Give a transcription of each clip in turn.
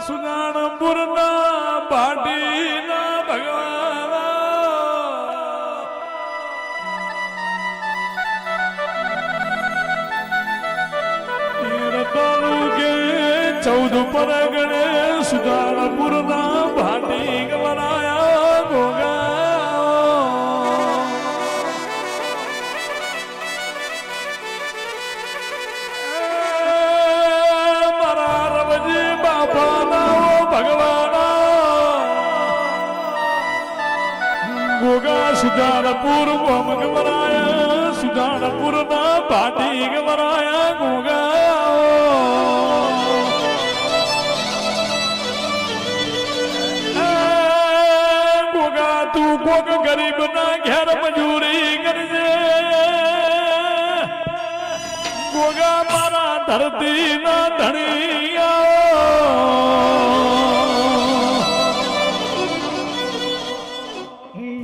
સુજાનપુરના ભાટીના ભગવાન તાલુકે 14 પરગણે સુજાનપુરના ભાટી ગવરાયા ગોગા સુજાનપુર ગવરાયા સુજાનપુર ના ભાટી ગવરાયા ગોગા ગોગા તું કોક ગરીબ ના ઘેર મજૂરી કરજે ગોગા મારા ધરતી ના ધણિયા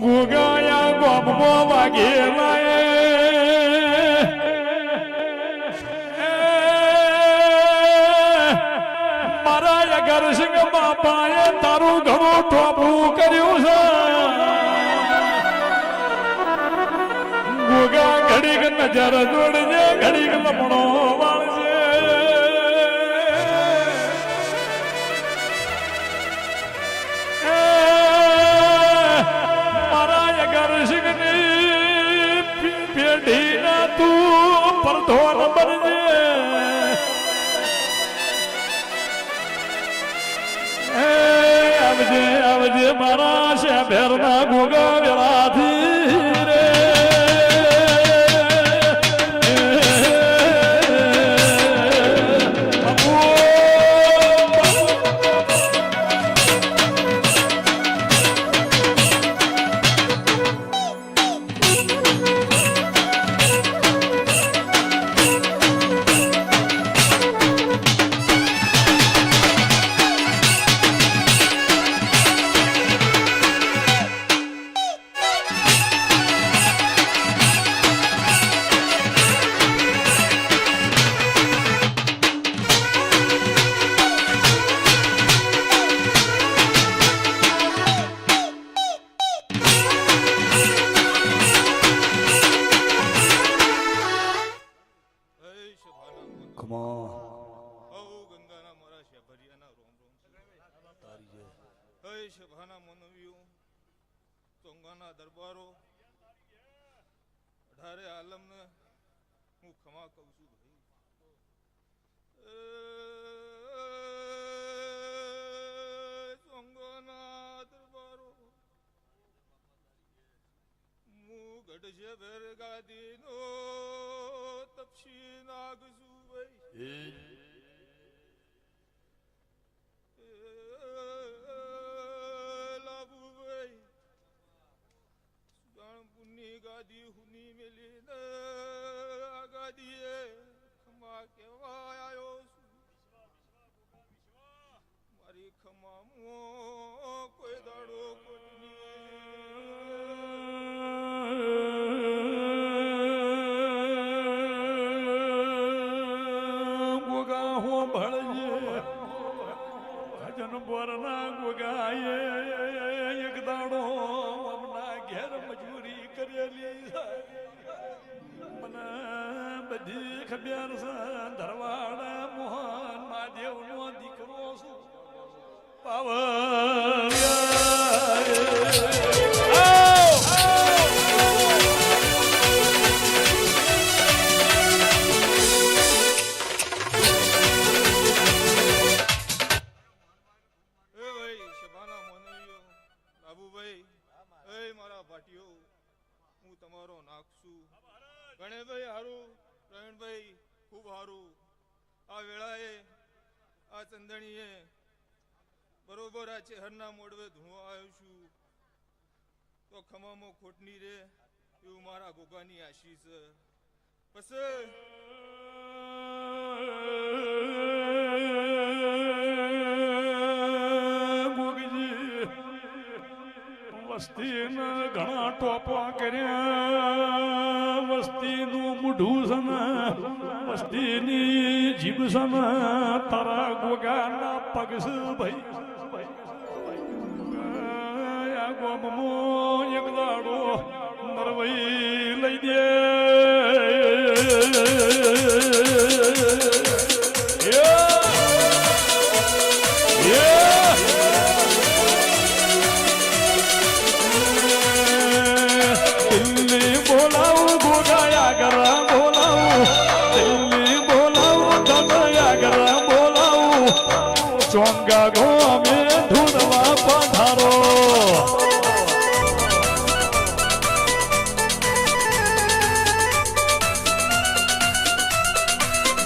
ગોગાયા ગોમો વાગે મારા અગરસિંહ બાપાએ તારું ઘણું ટોપું કર્યું છે ગોગા ઘડીક નજર જોડજે ઘડીક લપણો વાળજે પેઢીના તું પરધોન બનજે આવજે આવજે મારા શહેરના ગોગા વેળાથી રે દરબારો 18 આલમ ને હું ખમા કહું છું ભાઈ ચોંગાના દરબારો હું ગઢશે ભેર ગાદી નો તપસી નાગશું ભાઈ ગાદી હુની મેલી ને ગાદીએ ખમા કેવા આવ્યો છું મારી ખમા મો કોઈ દાડો ગોગા હો ભળજે ભજન બોરના ગોગાએ એક દાડો અમના ઘેર મજૂરી કરેલી મને બધી ખબર છે ધરવાડ મોહન મહાદેવ નો દીકરો છું પાવર તમારો નાખશું ગણેશભાઈ હારું પ્રવીણભાઈ ખૂબ હારું આ વેળાએ આ ચંદણીએ બરોબર આ ચહેરના મોડવે ધૂણો આવ્યો છું તો ખમામાં ખોટની રે એવું મારા ગોગાની આશીષ પછી વસ્તીને ઘણા ટોપા કર્યા વસ્તીનું મૂઢું છે ને વસ્તીની જીભ છે ને તારા ગોગાના પગ છે ભાઈ આ ગોમમાં એક દાડો નરવઈ લઈ દે દિલ્હી બોલાવું ગોગાયા ગરા બોલાવું દિલ્હી બોલાવું દમયા ગરા બોલાવું ચોંગા ગો અમે ઢૂંઢવા પધારો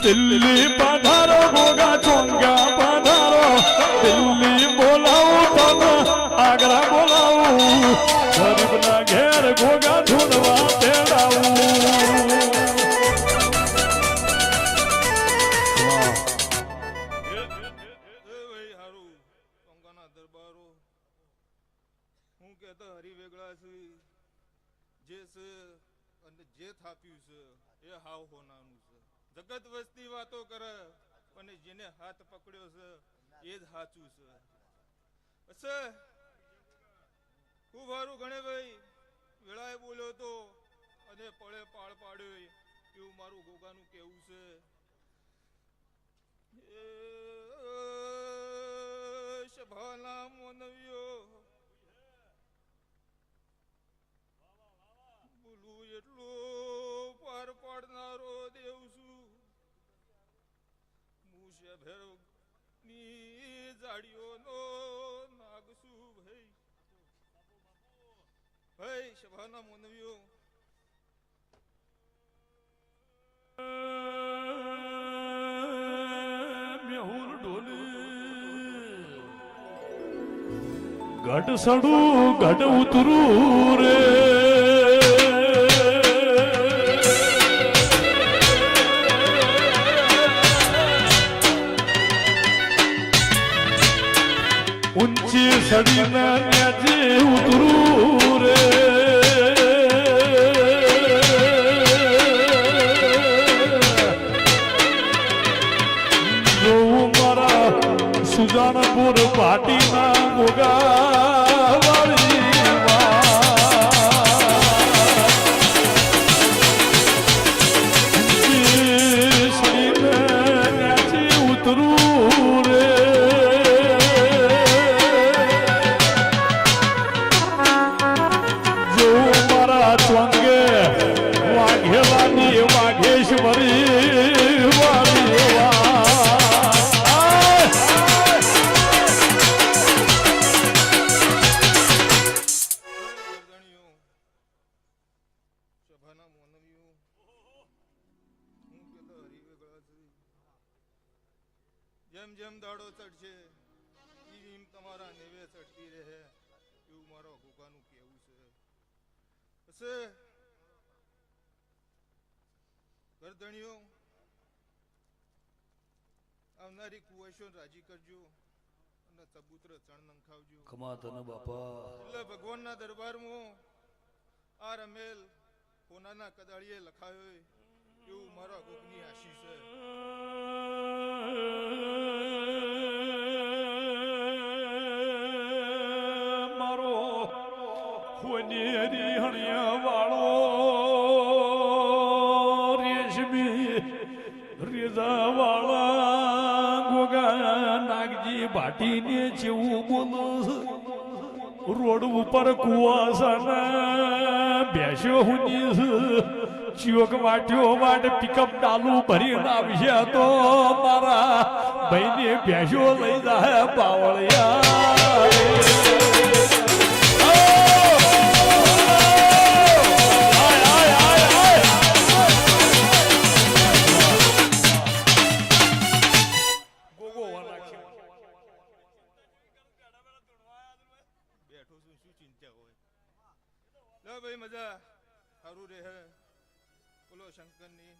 દિલ્હી પધારો ગોગા ચોંગા પધારો દિલ્હી બોલાવું તમે આગ્રા બોલાવું ગરીબના ઘેર ગોગા ઢૂંઢવા તેડાવું ભાઈ હારું ટોંગાના દરબારો હું કહેતો હરી વેગળા છે જે છે અને જે થાપ્યું છે એ હાવ હોનાનું છે જગત વસ્તી વાતો કરે અને જેને હાથ પકડ્યો છે એ જ સાચું છે અચ્છા ખૂબ સારું ગણે ભાઈ વેળાએ બોલ્યો તો અને પળે પાળ પાડ્યો એવું મારું ગોગાનું કેવું છે સભાના મોનવ્યો બોલું એટલો પાર પાડનારો દેવ છું મુશે ભેરવ ની જાડીઓનો નાગ છું ભાઈ ભાઈ સભાના મોનવ્યો મેહુલ ઢોલી ઘટ સડું ઘટ ઉતરું રે ઊંચી સડીના ન્યાચે ઉતરું રે જોઉં મારા સુજાનપુર પાટીના ગોગા વાળી સડીને ન્યાચે ઉતરું રે ચોંગે વાઘેલાની વાઘેશ્વરી વાળી સભાના મોનવ્યો હું કહેતો હરી વેગળા છે જેમ જેમ દાડો ચડશે એમ તમારા નેવે ચડતી રહે એવું મારા ગોગાનું કેવું છે ગરદણીઓ આવનારી કુવાશો રાજી કરજો અને ચબૂત્ર ચણ નંખાવજો ખમા તને બાપા એટલે ભગવાનના દરબારમાં આ રમેલ કોનાના કદાળીએ લખાયો એવું મારા ગોગની આશીષ છે મારો હોની હણિયા વાળો રેશમી રેજા વાળા ગોગા નાગજી ભાટીને જેવું બોલો રોડ ઉપર કુવાસાના બેસ્યો હુની ચિયોક વાટ્યો વાટ પિકઅપ ડાલું ભરીને આવશે તો મારા ભાઈને બેસ્યો લઈ જાય બાવળિયા બેઠો છું શું ચિંતા હોય લે ભાઈ મજા સારું રહે બોલો શંકરની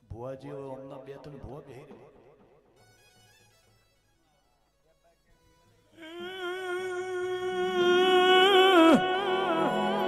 ભુવાજી હમણાં બે ત્રણ ભુવા બેહી રહ્યા